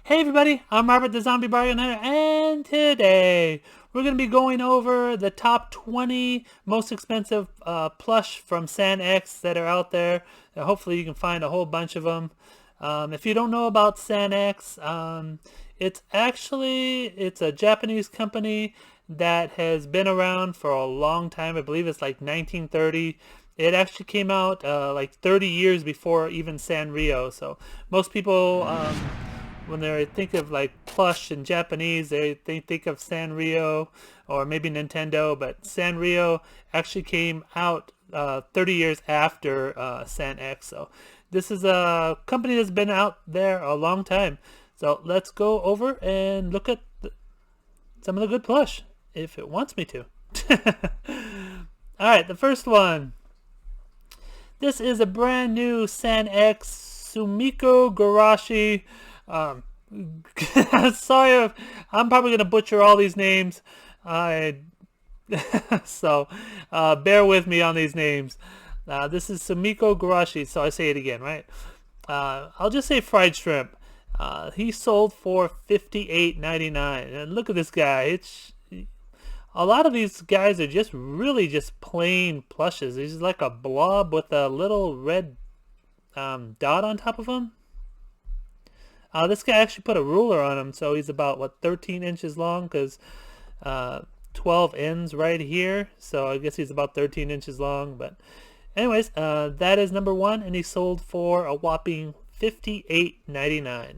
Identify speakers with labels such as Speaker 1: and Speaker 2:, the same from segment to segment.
Speaker 1: Hey everybody, I'm Robert the Zombie Bargain Hunter, and today we're going to be going over the top 20 most expensive plush from SanX that are out there. Hopefully you can find a whole bunch of them. If you don't know about SanX, it's a Japanese company that has been around for a long time. I believe it's like 1930. It actually came out like 30 years before even Sanrio. So most people when they think of like plush in Japanese, they think of Sanrio or maybe Nintendo, but Sanrio actually came out 30 years after San X. So this is a company that's been out there a long time. So let's go over and look at some of the good plush, if it wants me to. Alright, the first one. This is a brand new San X Samiko Groshi. Sorry if I'm probably going to butcher all these names. So bear with me on these names. This is Samiko Groshi, so I say it again, right? I'll just say fried shrimp. He sold for $58.99, and look at this guy. It's a lot of these guys are just really just plain plushes. He's like a blob with a little red dot on top of him. This guy actually put a ruler on him, so he's about, what, 13 inches long, because 12 ends right here, so I guess he's about 13 inches long. But anyways, that is number one, and he sold for a whopping $58.99.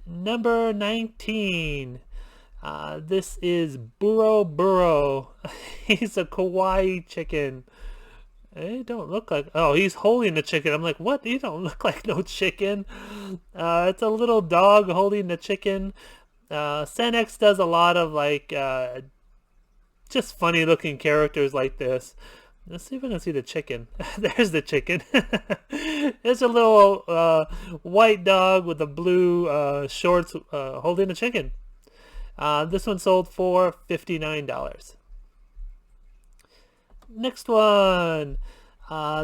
Speaker 1: Number 19. This is Burro. He's a kawaii chicken. They don't look like... Oh, he's holding the chicken. I'm like, what? You don't look like no chicken. It's a little dog holding the chicken. SanX does a lot of, like, just funny looking characters like this. Let's see if I can see the chicken. There's the chicken. It's a little white dog with the blue shorts holding a chicken. This one sold for $59. Next one.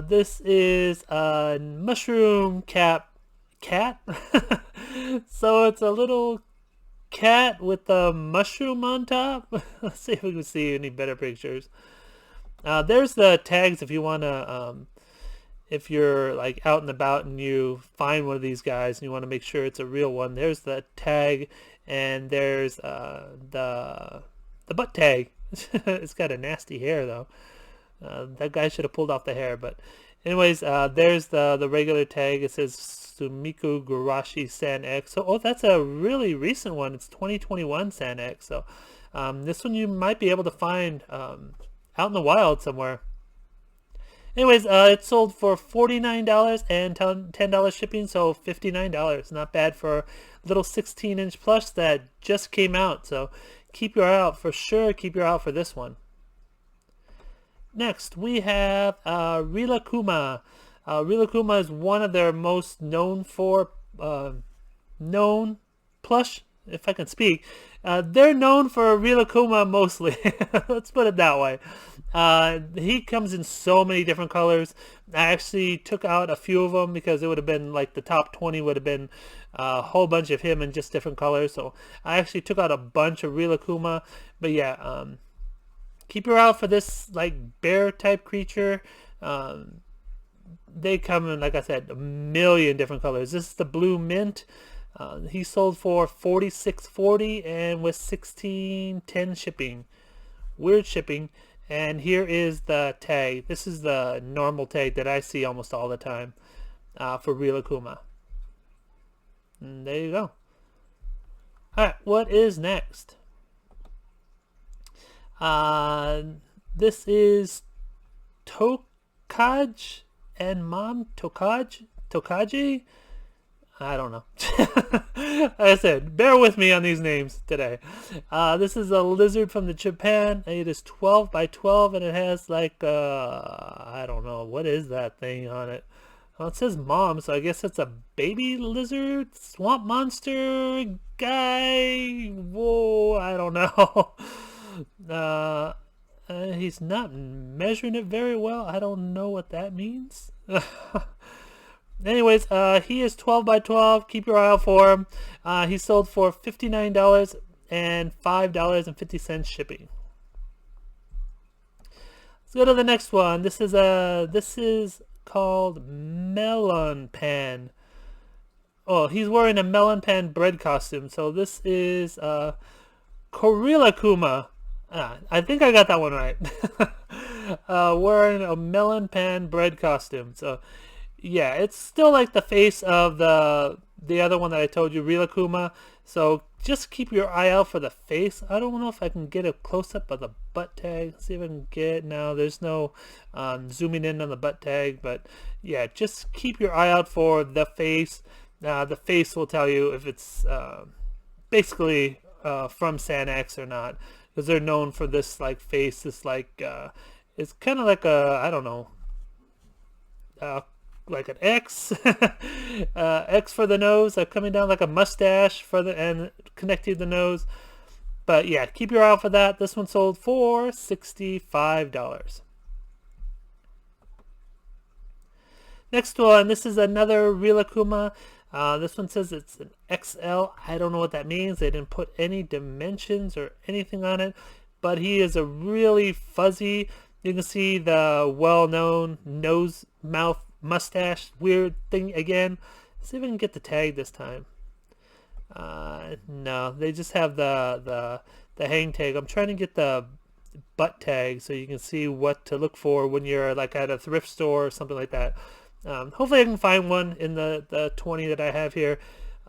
Speaker 1: This is a mushroom cat. So it's a little cat with a mushroom on top. Let's see if we can see any better pictures. There's the tags if you want to, if you're like out and about and you find one of these guys and you want to make sure it's a real one. There's the tag, and there's the butt tag. It's got a nasty hair though. That guy should have pulled off the hair, but anyways, there's the regular tag. It says Samiko Groshi San X. So, that's a really recent one. It's 2021 San X. So, this one you might be able to find out in the wild somewhere. Anyways, it sold for $49 and $10 shipping, so $59. Not bad for a little 16-inch plush that just came out. So, keep your eye out for sure. Keep your eye out for this one. Next, we have Rilakkuma. Rilakkuma is one of their most known plush, if I can speak. They're known for Rilakkuma mostly. Let's put it that way. He comes in so many different colors. I actually took out a few of them because it would have been like the top 20 would have been a whole bunch of him in just different colors. So I actually took out a bunch of Rilakkuma. But yeah, keep your eye out for this like bear type creature. They come in, like I said, a million different colors. This is the blue mint. He sold for $46.40 and with $16.10 shipping. Weird shipping. And here is the tag. This is the normal tag that I see almost all the time for Rilakkuma. And there you go. Alright, what is next? This is Tokaj and Mom Tokaji. I don't know. Like I said, bear with me on these names today. This is a lizard from Japan. It is 12 by 12, and it has like I don't know, what is that thing on it? Well, it says mom, so I guess it's a baby lizard, swamp monster guy. Whoa, I don't know. He's not measuring it very well. I don't know what that means. Anyways, he is 12 by 12. Keep your eye out for him. He sold for $59 and $5.50 shipping. Let's go to the next one. This is called Melon Pan. Oh, he's wearing a melon pan bread costume. So this is Rilakkuma. I think I got that one right. Wearing a melon pan bread costume. So yeah, it's still like the face of the other one that I told you, Rilakkuma. So just keep your eye out for the face. I don't know if I can get a close-up of the butt tag. Let's see if I can get. No, there's no zooming in on the butt tag. But yeah, just keep your eye out for the face. The face will tell you if it's basically from Sanax or not, because they're known for this like face. This like it's kind of like a, I don't know, like an X, X for the nose, coming down like a mustache for the and connecting the nose. But yeah, keep your eye out for that. This one sold for $65. Next one, this is another Rilakkuma. This one says it's an XL. I don't know what that means. They didn't put any dimensions or anything on it, but he is a really fuzzy. You can see the well-known nose, mouth, mustache, weird thing again. Let's see if I can get the tag this time. No, they just have the hang tag. I'm trying to get the butt tag so you can see what to look for when you're like at a thrift store or something like that. Hopefully I can find one in the 20 that I have here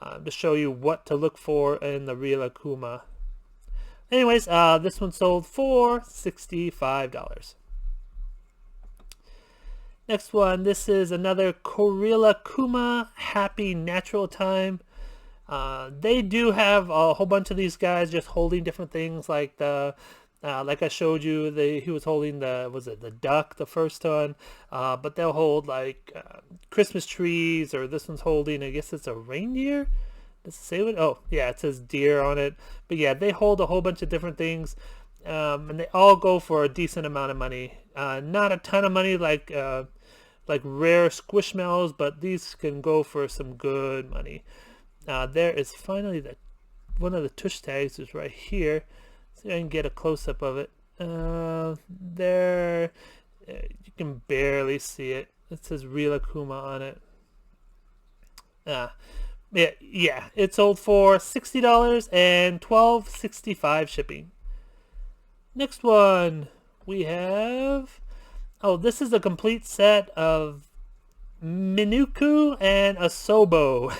Speaker 1: to show you what to look for in the Rilakkuma. Anyways, this one sold for $65. Next one, this is another Rilakkuma Happy Natural Time. They do have a whole bunch of these guys just holding different things, like the like I showed you, he was holding the duck, the first one, but they'll hold like Christmas trees, or this one's holding, I guess it's a reindeer. Does it say what? Oh yeah, it says deer on it. But yeah, they hold a whole bunch of different things, and they all go for a decent amount of money. Not a ton of money like rare Squishmallows, but these can go for some good money. There is finally one of the tush tags is right here. See if I can get a close-up of it. There, you can barely see it. It says Rilakkuma on it. Yeah, it sold for $60 and $12.65 shipping. Next one, we have. Oh, this is a complete set of Minuku and Asobo.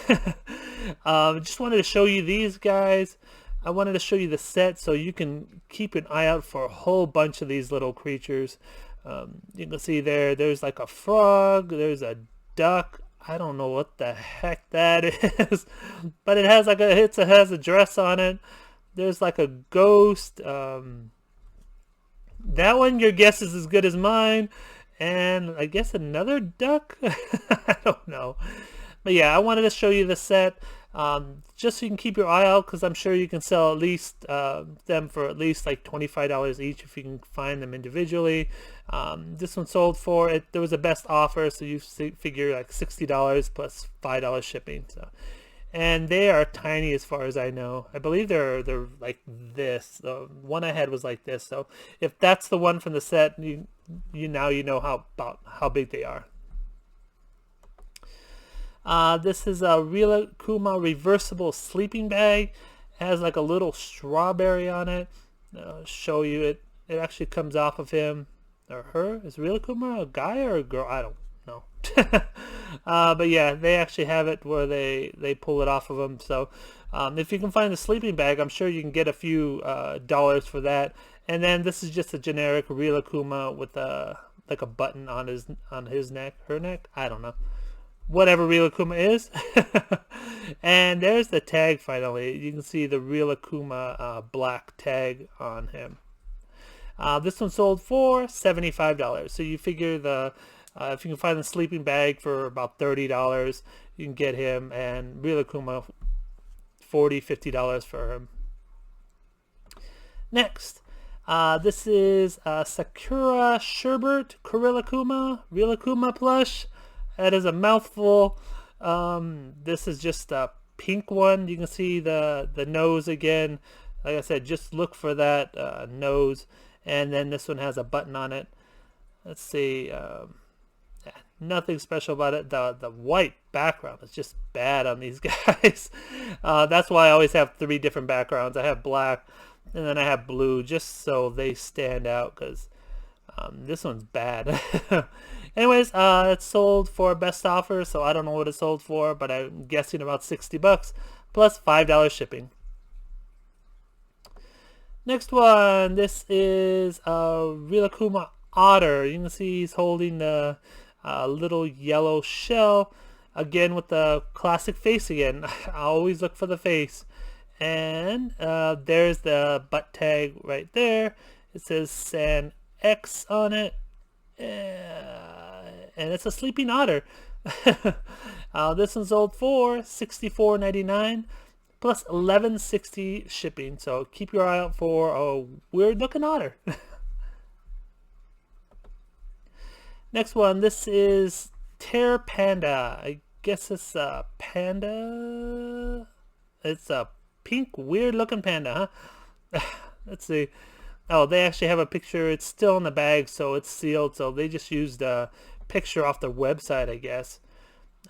Speaker 1: Just wanted to show you these guys. I wanted to show you the set so you can keep an eye out for a whole bunch of these little creatures. You can see there's like a frog, there's a duck. I don't know what the heck that is, but it has it has a dress on it. There's like a ghost. That one, your guess is as good as mine. And I guess another duck. I don't know. But yeah, I wanted to show you the set. Just so you can keep your eye out, because I'm sure you can sell at least them for at least like $25 each if you can find them individually. This one sold for it. There was a best offer, so you figure like $60 plus $5 shipping. So, and they are tiny as far as I know. I believe they're like this. The one I had was like this. So if that's the one from the set, you know how big they are. This is a Rilakkuma reversible sleeping bag. It has like a little strawberry on it. I'll show you it. It actually comes off of him or her. Is Rilakkuma a guy or a girl? I don't know. But yeah, they actually have it where they pull it off of them. So if you can find the sleeping bag, I'm sure you can get a few dollars for that. And then this is just a generic Rilakkuma with like a button on his neck, her neck. I don't know. Whatever Rilakkuma is. And there's the tag finally. You can see the Rilakkuma black tag on him. This one sold for $75. So you figure if you can find the sleeping bag for about $30, you can get him, and Rilakkuma $40-50 for him. Next, this is Sakura Sherbert Rilakkuma Plush. That is a mouthful. This is just a pink one. You can see the nose again. Like I said, just look for that nose. And then this one has a button on it. Let's see. Yeah, nothing special about it. The white background is just bad on these guys. That's why I always have 3 different backgrounds. I have black, and then I have blue, just so they stand out, because this one's bad. Anyways, it's sold for best offer, so I don't know what it sold for, but I'm guessing about 60 bucks plus $5 shipping. Next one, this is Rilakkuma Otter. You can see he's holding the little yellow shell, again with the classic face again. I always look for the face. And there's the butt tag right there. It says San X on it. And it's a sleeping otter. This one's sold for $64.99 plus $11.60 shipping. So keep your eye out for a weird looking otter. Next one, this is Tear Panda. I guess it's a panda. It's a pink weird looking panda, huh? Let's see. Oh, they actually have a picture. It's still in the bag, so it's sealed. So they just used a picture off their website, I guess.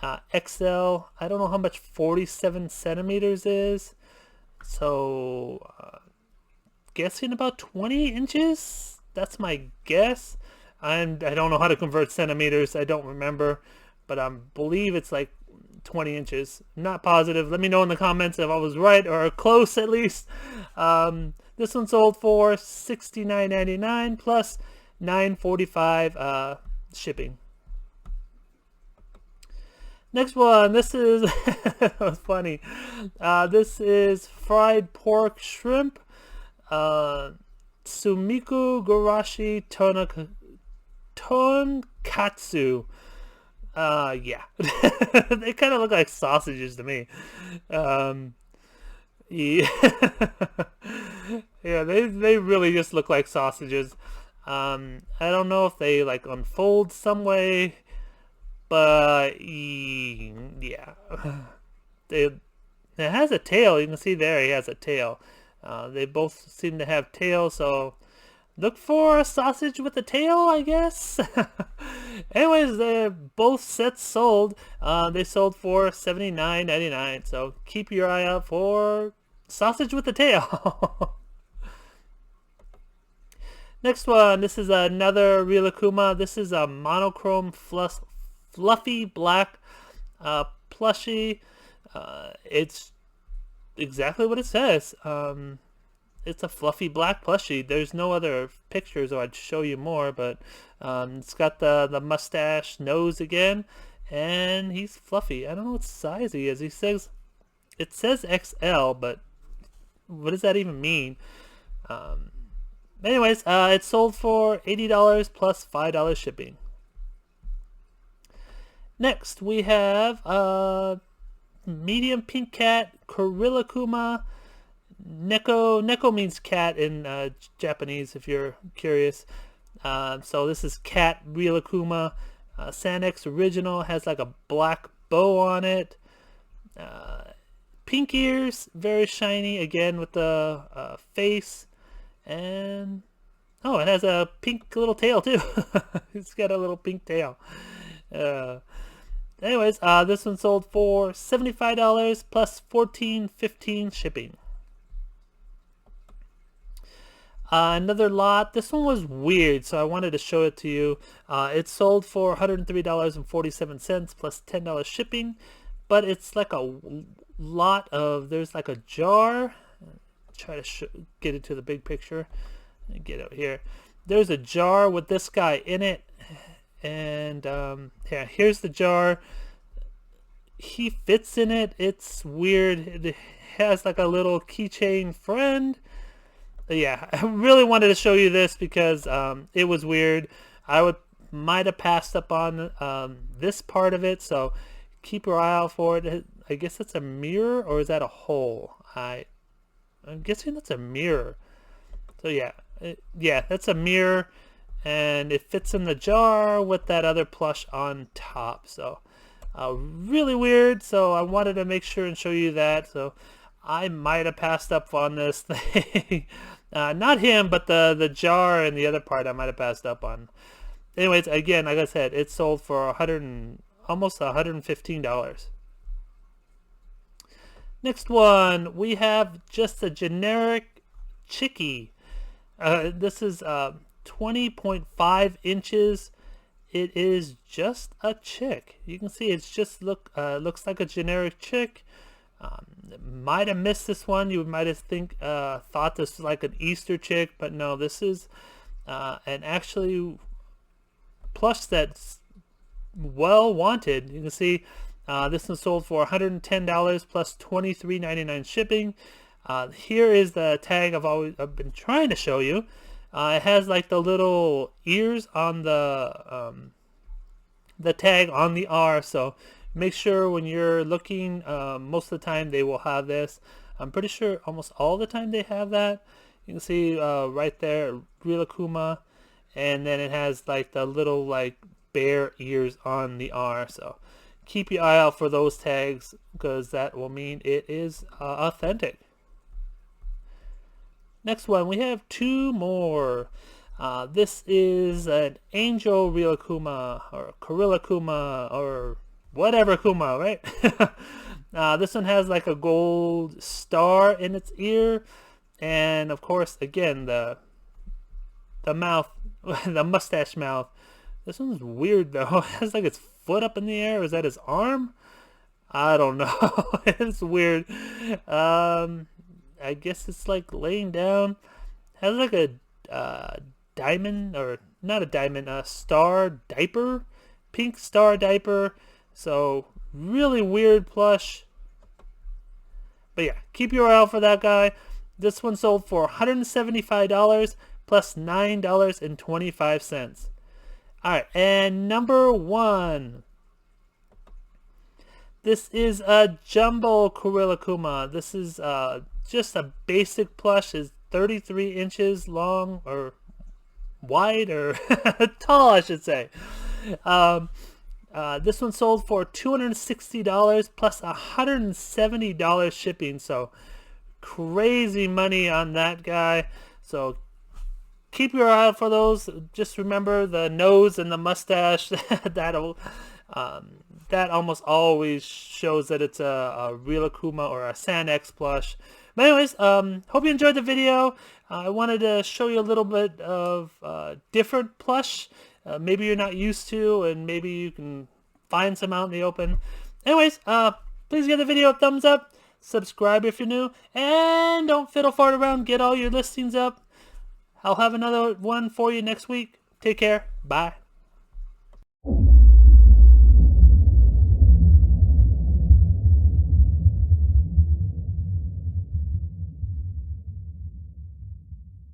Speaker 1: XL. I don't know how much 47 centimeters is. So, guessing about 20 inches. That's my guess. I don't know how to convert centimeters. I don't remember, but I believe it's like 20 inches. Not positive. Let me know in the comments if I was right or close at least. This one sold for $69.99 plus $9.45 shipping. Next one, this is funny. This is fried pork shrimp. Samiko Groshi tonkatsu. Yeah. They kind of look like sausages to me. Yeah, yeah, they really just look like sausages. I don't know if they like unfold some way, but yeah. It has a tail. You can see there he has a tail. They both seem to have tails, so look for a sausage with a tail, I guess. Anyways, they're both sets sold. They sold for $79.99. So keep your eye out for sausage with a tail. Next one, this is another Rilakkuma. This is a monochrome fluffy black plushie. It's exactly what it says. It's a fluffy black plushie. There's no other pictures, or I'd show you more, but it's got the mustache, nose again, and he's fluffy. I don't know what size he is. He says, it says XL, but what does that even mean? Anyways, it's sold for $80 plus $5 shipping. Next, we have medium pink cat, Rilakkuma Neko. Neko means cat in Japanese, if you're curious. So this is cat Rilakkuma. Sanex original, has like a black bow on it. Pink ears, very shiny, again with the face. And oh, it has a pink little tail too. It's got a little pink tail. Anyways, this one sold for $75 plus $14.15 shipping. Another lot. This one was weird, so I wanted to show it to you. It sold for $103.47 plus $10 shipping, but it's like a lot of, there's like a jar. Try to get it to the big picture. Get out here. There's a jar with this guy in it, and yeah, here's the jar. He fits in it. It's weird. It has like a little keychain friend. Yeah, I really wanted to show you this because it was weird. I might have passed up on this part of it, so keep your eye out for it. I guess it's a mirror, or is that a hole? I'm guessing that's a mirror. So yeah, yeah, that's a mirror, and it fits in the jar with that other plush on top. So really weird. So I wanted to make sure and show you that. So I might have passed up on this thing. Not him, but the jar and the other part I might have passed up on. Anyways, again, like I said, it sold for almost $115. Next one, we have just a generic chickie. This is 20.5 inches. It is just a chick. You can see it's just looks like a generic chick. Might have missed this one. You might have thought this was like an Easter chick, but no, this is an actually plush that's well wanted. You can see this one sold for $110 plus $23.99 shipping. Here is the tag I've been trying to show you. It has like the little ears on the tag on the R, so make sure when you're looking, most of the time they will have this. I'm pretty sure almost all the time they have that. You can see right there, Rilakkuma, and then it has like the little like bear ears on the R. So keep your eye out for those tags, because that will mean it is authentic. Next one, we have two more. This is an Angel Rilakkuma, or Rilakkuma, or whatever Kuma, right? This one has like a gold star in its ear, and of course, again, the mouth, the mustache mouth. This one's weird though. It has like its foot up in the air. Is that his arm? I don't know. It's weird. I guess it's like laying down. Has like a diamond, or not a diamond, a star diaper, pink star diaper. So really weird plush. But yeah, keep your eye out for that guy. This one sold for $175 plus $9.25. Alright, and number one. This is a Jumbo Rilakkuma. This is just a basic plush. Is 33 inches long, or wide, or tall, I should say. This one sold for $260 plus $170 shipping. So crazy money on that guy. So keep your eye out for those. Just remember the nose and the mustache. That almost always shows that it's a Rilakkuma or a San X plush. But anyways, hope you enjoyed the video. I wanted to show you a little bit of different plush. Maybe you're not used to, and maybe you can find some out in the open. Anyways, please give the video a thumbs up. Subscribe if you're new. And don't fiddle fart around. Get all your listings up. I'll have another one for you next week. Take care. Bye.